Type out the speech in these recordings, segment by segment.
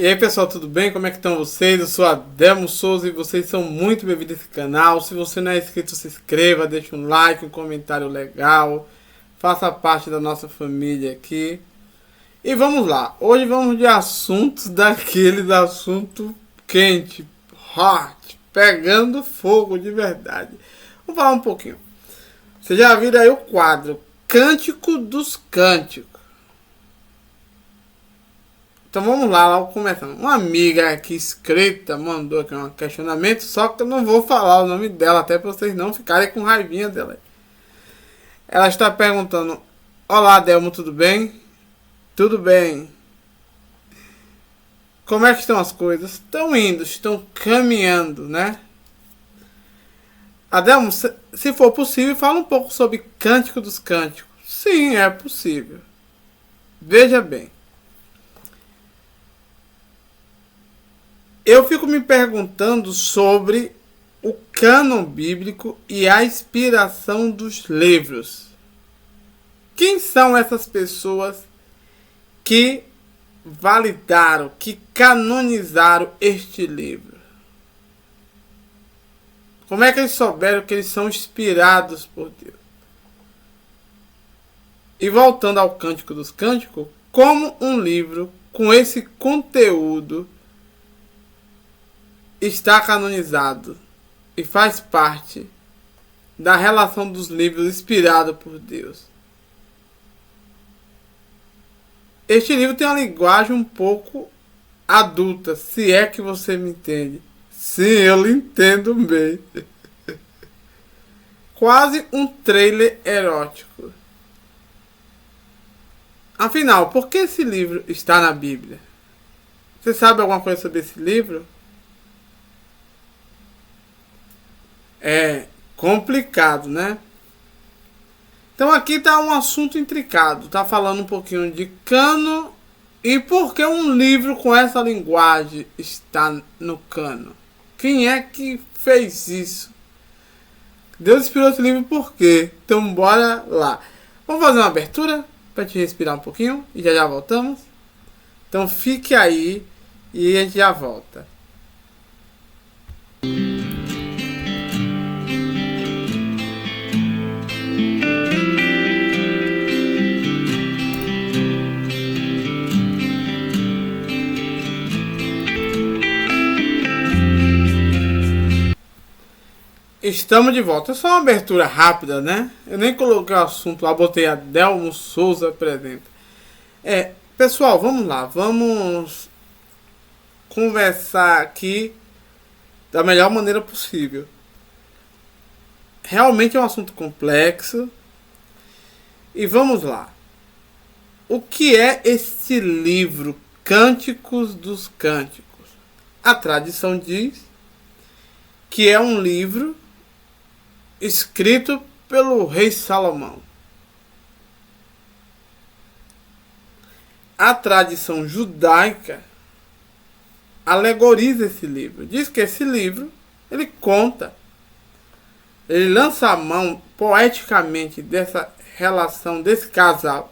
E aí pessoal, tudo bem? Como é que estão vocês? Eu sou Adelmo Souza e vocês são muito bem-vindos a esse canal. Se você não é inscrito, se inscreva, deixe um like, um comentário legal. Faça parte da nossa família aqui. E vamos lá, hoje vamos de assuntos daqueles assuntos quente, hot, pegando fogo de verdade. Vamos falar um pouquinho. Você já viu aí o quadro Cântico dos Cânticos. Então vamos lá, começando. Uma amiga aqui inscrita mandou aqui um questionamento, só que eu não vou falar o nome dela, até para vocês não ficarem com raivinha dela. Ela está perguntando: olá, Adelmo, tudo bem? Tudo bem. Como é que estão as coisas? Estão indo, estão caminhando, né? Adelmo, se for possível, fala um pouco sobre Cântico dos Cânticos. Sim, é possível. Veja bem. Eu fico me perguntando sobre o cânon bíblico e a inspiração dos livros. Quem são essas pessoas que validaram, que canonizaram este livro? Como é que eles souberam que eles são inspirados por Deus? E voltando ao Cântico dos Cânticos, como um livro com esse conteúdo está canonizado e faz parte da relação dos livros inspirados por Deus. Este livro tem uma linguagem um pouco adulta, se é que você me entende. Sim, eu lhe entendo bem. Quase um trailer erótico. Afinal, por que esse livro está na Bíblia? Você sabe alguma coisa sobre esse livro? É complicado, né? Então aqui está um assunto intricado. Está falando um pouquinho de cano e por que um livro com essa linguagem está no cano. Quem é que fez isso? Deus inspirou esse livro por quê? Então bora lá. Vamos fazer uma abertura para te respirar um pouquinho e já voltamos. Então fique aí e a gente já volta. Estamos de volta. É só uma abertura rápida, né? Eu nem coloquei o assunto lá, botei Adelmo Souza apresenta. Pessoal, vamos lá. Vamos conversar aqui da melhor maneira possível. Realmente é um assunto complexo. E vamos lá. O que é este livro Cânticos dos Cânticos? A tradição diz que é um livro escrito pelo rei Salomão. A tradição judaica alegoriza esse livro. Diz que esse livro, ele conta, ele lança a mão poeticamente dessa relação desse casal.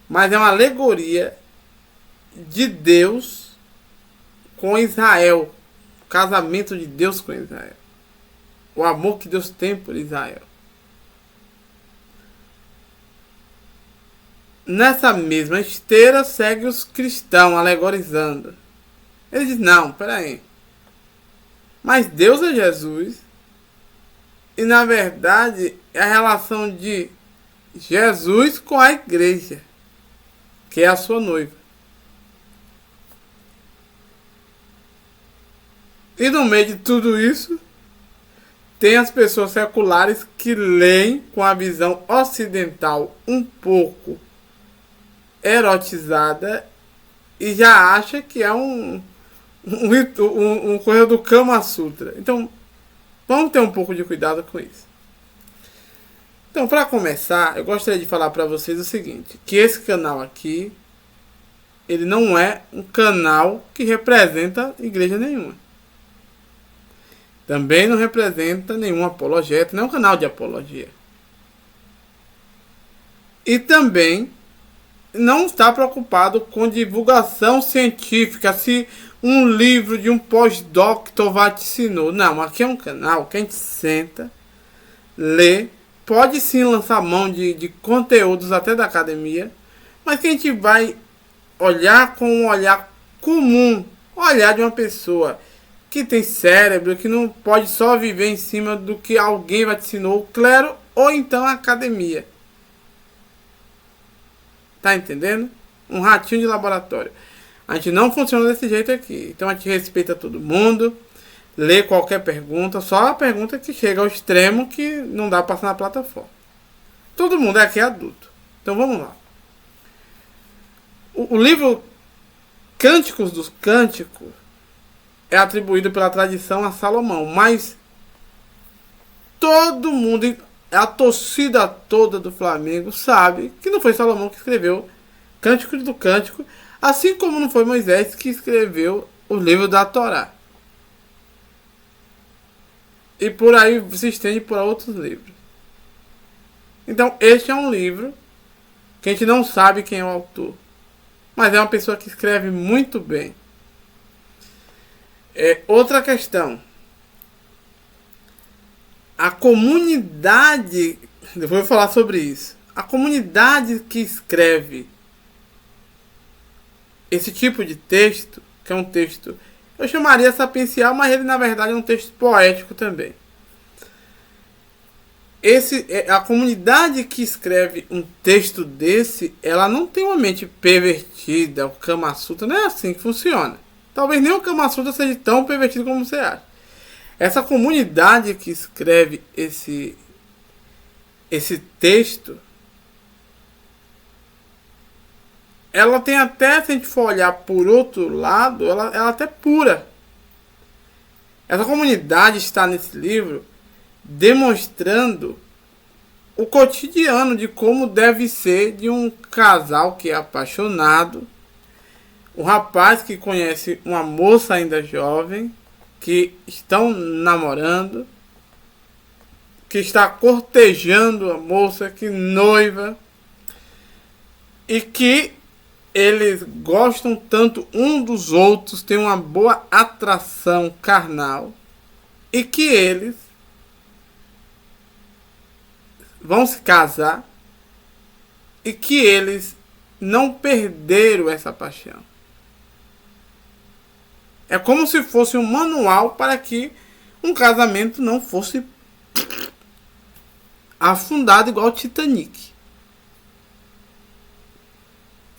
Mas é uma alegoria de Deus com Israel. O casamento de Deus com Israel. O amor que Deus tem por Israel. Nessa mesma esteira segue os cristãos alegorizando. Ele diz: não, peraí. Mas Deus é Jesus. E na verdade é a relação de Jesus com a igreja, que é a sua noiva. E no meio de tudo isso, tem as pessoas seculares que leem com a visão ocidental um pouco erotizada e já acha que é um coisa do Kama Sutra. Então, vamos ter um pouco de cuidado com isso. Então, para começar, eu gostaria de falar para vocês o seguinte, que esse canal aqui, ele não é um canal que representa igreja nenhuma. Também não representa nenhum apologeta, não é um canal de apologia. E também não está preocupado com divulgação científica, se um livro de um pós-doctor vaticinou. Não, aqui é um canal que a gente senta, lê, pode sim lançar mão de conteúdos até da academia, mas que a gente vai olhar com um olhar comum, olhar de uma pessoa que tem cérebro, que não pode só viver em cima do que alguém vaticinou, o clero ou então a academia. Tá entendendo? Um ratinho de laboratório. A gente não funciona desse jeito aqui. Então a gente respeita todo mundo, lê qualquer pergunta, só a pergunta que chega ao extremo que não dá pra passar na plataforma. Todo mundo aqui é adulto. Então vamos lá. O livro Cânticos dos Cânticos é atribuído pela tradição a Salomão, mas todo mundo, a torcida toda do Flamengo sabe que não foi Salomão que escreveu Cânticos do Cântico, assim como não foi Moisés que escreveu o livro da Torá. E por aí se estende por outros livros. Então este é um livro que a gente não sabe quem é o autor, mas é uma pessoa que escreve muito bem. Outra questão. A comunidade, depois eu vou falar sobre isso. A comunidade que escreve esse tipo de texto, que é um texto, eu chamaria sapiencial, mas ele na verdade é um texto poético também. A comunidade que escreve um texto desse, ela não tem uma mente pervertida, o Kama Sutra, não é assim que funciona. Talvez nem o Kama Sutra seja tão pervertido como você acha. Essa comunidade que escreve esse texto, ela tem até, se a gente for olhar por outro lado, ela até pura. Essa comunidade está nesse livro demonstrando o cotidiano de como deve ser de um casal que é apaixonado, um rapaz que conhece uma moça ainda jovem, que estão namorando, que está cortejando a moça, que noiva, e que eles gostam tanto um dos outros, têm uma boa atração carnal, e que eles vão se casar e que eles não perderam essa paixão. É como se fosse um manual para que um casamento não fosse afundado igual o Titanic.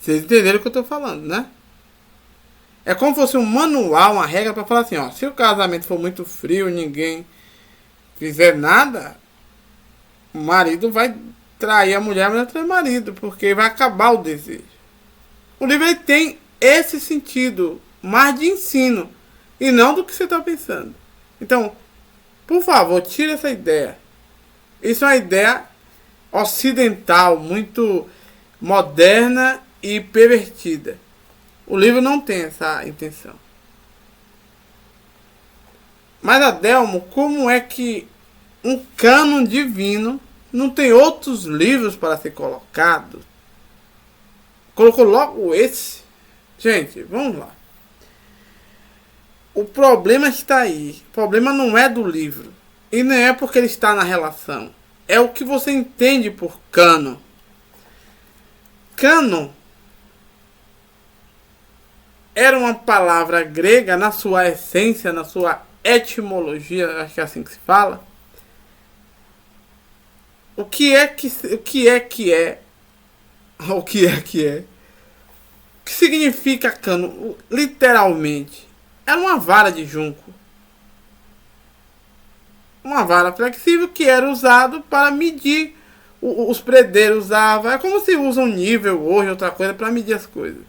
Vocês entenderam o que eu estou falando, né? É como se fosse um manual, uma regra para falar assim, ó, se o casamento for muito frio, ninguém fizer nada, o marido vai trair a mulher vai trair o marido, porque vai acabar o desejo. O livro ele tem esse sentido mais de ensino e não do que você está pensando. Então, por favor, tire essa ideia. Isso é uma ideia ocidental, muito moderna e pervertida. O livro não tem essa intenção. Mas, Adelmo, como é que um cânon divino não tem outros livros para ser colocado? Colocou logo esse? Gente, vamos lá. O problema está aí. O problema não é do livro. E nem é porque ele está na relação. É o que você entende por cânon. Cânon era uma palavra grega na sua essência, na sua etimologia, acho que é assim que se fala. O que é? O que significa cano? Literalmente, era uma vara de junco. Uma vara flexível que era usado para medir. Os predeiros usavam. É como se usam nível hoje, outra coisa, para medir as coisas.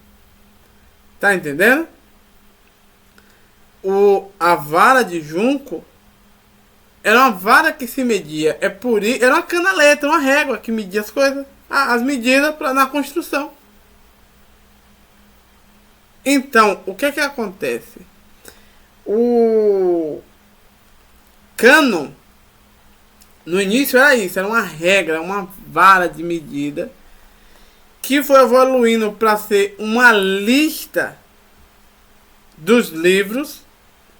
Tá entendendo? A vara de junco era uma vara que se media. Era uma canaleta, uma régua que media as coisas. As medidas na construção. Então, o que é que acontece? O cano, no início era isso, era uma regra, uma vara de medida que foi evoluindo para ser uma lista dos livros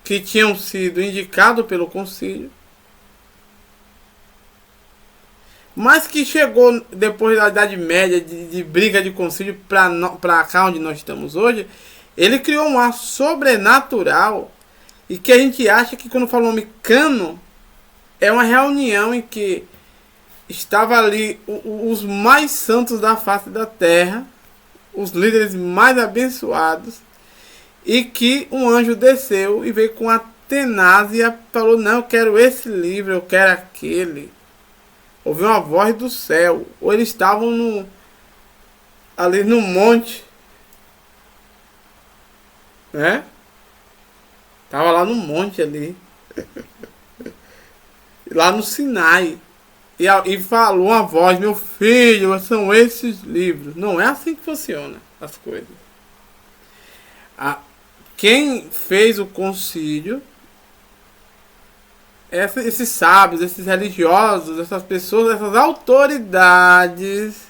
que tinham sido indicados pelo concílio, mas que chegou depois da Idade Média, de briga de concílio para cá onde nós estamos hoje. Ele criou um ar sobrenatural, e que a gente acha que quando fala o nome cano, é uma reunião em que estava ali os mais santos da face da terra, os líderes mais abençoados, e que um anjo desceu e veio com a tenácia e falou: não, eu quero esse livro, eu quero aquele. Ouviu uma voz do céu, ou eles estavam ali no monte, né? Tava lá no monte ali, lá no Sinai. E falou uma voz: meu filho, são esses livros. Não é assim que funciona as coisas. Quem fez o concílio, esses sábios, esses religiosos, essas pessoas, essas autoridades,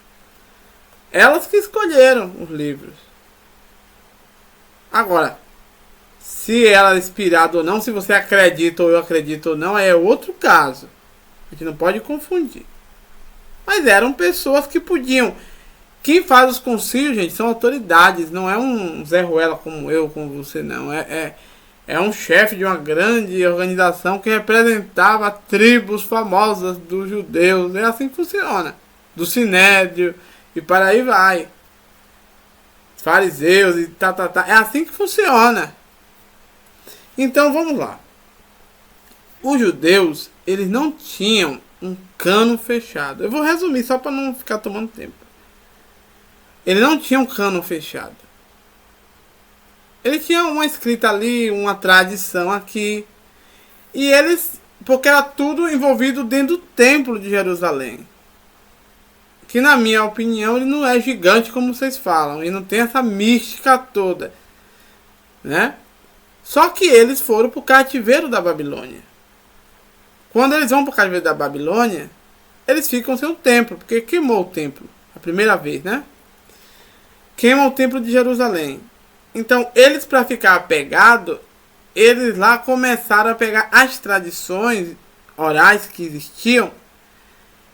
elas que escolheram os livros. Agora, se ela é inspirada ou não, se você acredita ou eu acredito ou não, é outro caso. A gente não pode confundir. Mas eram pessoas que podiam. Quem faz os concílios, gente, são autoridades. Não é um Zé Ruela como eu, como você, não. É um chefe de uma grande organização que representava tribos famosas dos judeus. É assim que funciona. Do Sinédrio e para aí vai. Fariseus e tá. É assim que funciona. Então vamos lá. Os judeus, eles não tinham um cânon fechado. Eu vou resumir só para não ficar tomando tempo. Eles não tinham um cânon fechado. Ele tinha uma escrita ali, uma tradição aqui. E eles, porque era tudo envolvido dentro do templo de Jerusalém. Que na minha opinião ele não é gigante como vocês falam. Ele não tem essa mística toda, né? Só que eles foram para o cativeiro da Babilônia. Quando eles vão para o cativeiro da Babilônia, eles ficam sem o templo, porque queimou o templo a primeira vez, né? Queima o templo de Jerusalém. Então, eles, para ficar apegados, eles lá começaram a pegar as tradições orais que existiam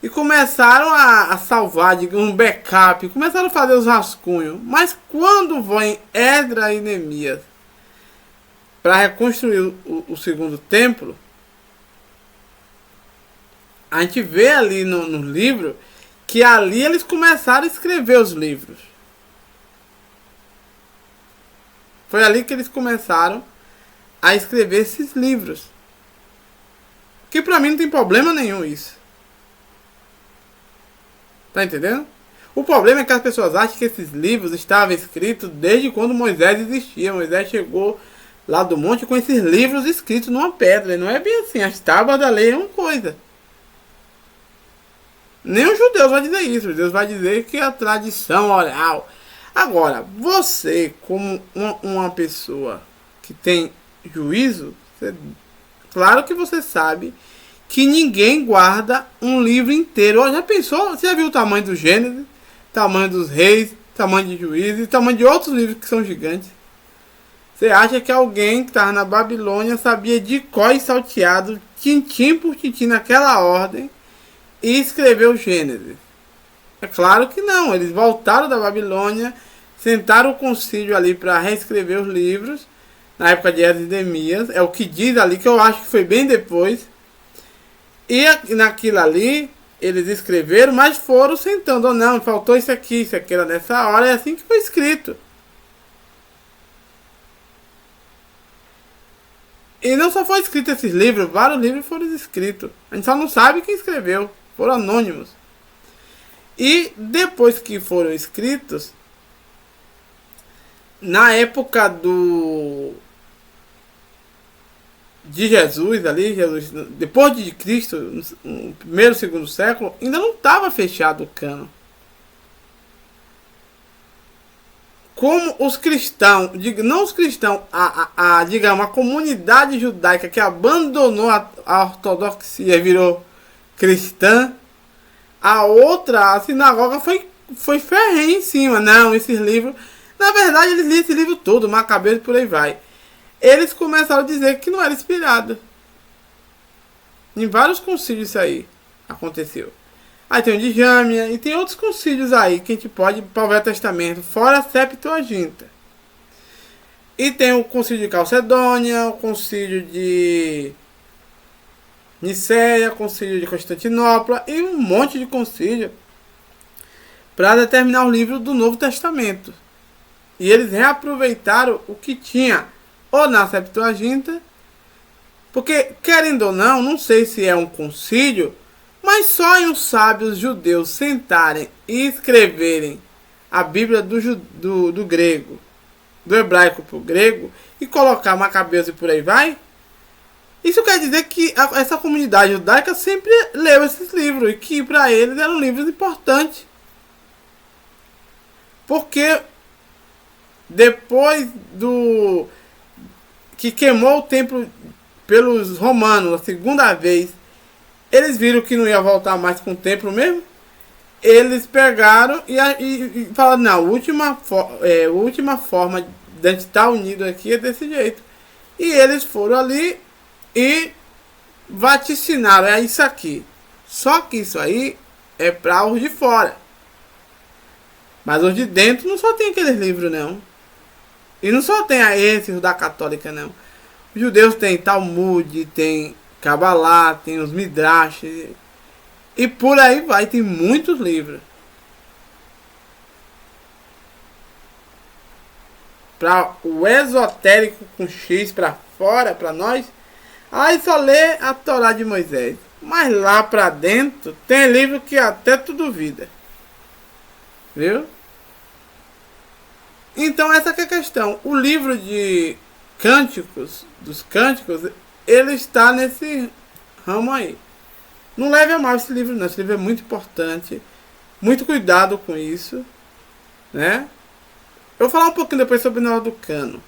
e começaram a salvar, digamos, um backup, começaram a fazer os rascunhos. Mas quando vem Esdras e Neemias para reconstruir o segundo templo, a gente vê ali no livro que ali eles começaram a escrever os livros. Foi ali que eles começaram a escrever esses livros. Que pra mim não tem problema nenhum isso. Tá entendendo? O problema é que as pessoas acham que esses livros estavam escritos desde quando Moisés existia. Moisés chegou lá do monte com esses livros escritos numa pedra. E não é bem assim. As tábuas da lei é uma coisa. Nem os judeus vai dizer isso. Os judeus vai dizer que é a tradição oral. Agora, você, como uma pessoa que tem juízo, claro que você sabe que ninguém guarda um livro inteiro. Já pensou? Você já viu o tamanho do Gênesis, tamanho dos Reis, tamanho de Juízes e tamanho de outros livros que são gigantes? Você acha que alguém que estava na Babilônia sabia de cor e salteado, tintim por tintim naquela ordem, e escreveu o Gênesis? É claro que não. Eles voltaram da Babilônia, sentaram o concílio ali para reescrever os livros, na época de Esdras e Neemias. É o que diz ali, que eu acho que foi bem depois. E naquilo ali, eles escreveram, mas foram sentando. Ou não, faltou isso aqui era nessa hora. É assim que foi escrito. E não só foi escrito esses livros, vários livros foram escritos. A gente só não sabe quem escreveu. Foram anônimos. E depois que foram escritos, na época de Jesus ali, depois de Cristo, no primeiro e segundo século, ainda não estava fechado o cânon. Como os cristãos, não os cristãos, digamos, a comunidade judaica que abandonou a ortodoxia e virou cristã, a outra, a sinagoga, foi foi ferrenho em cima. Não, esses livros... Na verdade, eles liam esse livro todo, Macabeus e por aí vai. Eles começaram a dizer que não era inspirado. Em vários concílios isso aí aconteceu. Aí tem o de Jâmia e tem outros concílios aí que a gente pode para o Velho Testamento, fora a Septuaginta. E tem o concílio de Calcedônia, o concílio de Niceia, o concílio de Constantinopla e um monte de concílio para determinar o livro do Novo Testamento. E eles reaproveitaram o que tinha ou na Septuaginta, porque, querendo ou não, não sei se é um concílio, mas só em os sábios judeus sentarem e escreverem a Bíblia do grego, do hebraico para o grego, e colocar Macabeus e por aí vai, isso quer dizer que essa comunidade judaica sempre leu esses livros, e que para eles eram livros importantes. Porque depois do que queimou o templo pelos romanos a segunda vez, eles viram que não ia voltar mais com o templo mesmo. Eles pegaram e falaram, não, a última forma de a gente estar unido aqui é desse jeito. E eles foram ali e vaticinaram, é isso aqui. Só que isso aí é para os de fora. Mas os de dentro não só tem aqueles livros, não. E não só tem esses da católica, não. Os judeus têm Talmud, tem Kabbalah, tem os Midrash. E por aí vai, tem muitos livros. Para o esotérico com X para fora, para nós, aí só lê a Torá de Moisés. Mas lá para dentro tem livro que até tu duvida. Viu? Então essa que é a questão. O livro de Cânticos, dos Cânticos, ele está nesse ramo aí. Não leve a mal esse livro não. Esse livro é muito importante. Muito cuidado com isso. Né? Eu vou falar um pouquinho depois sobre Nó do Cano.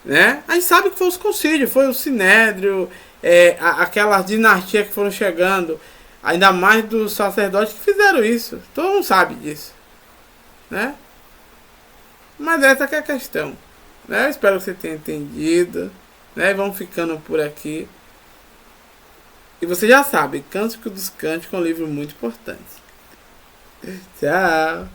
Né? A gente sabe que foi os concílios. Foi o Sinédrio. Aquelas dinastias que foram chegando. Ainda mais dos sacerdotes que fizeram isso. Todo mundo sabe disso. Né? Mas essa que é a questão. Né? Eu espero que você tenha entendido. Né? Vamos ficando por aqui. E você já sabe, Cântico dos Cânticos é um livro muito importante. Tchau.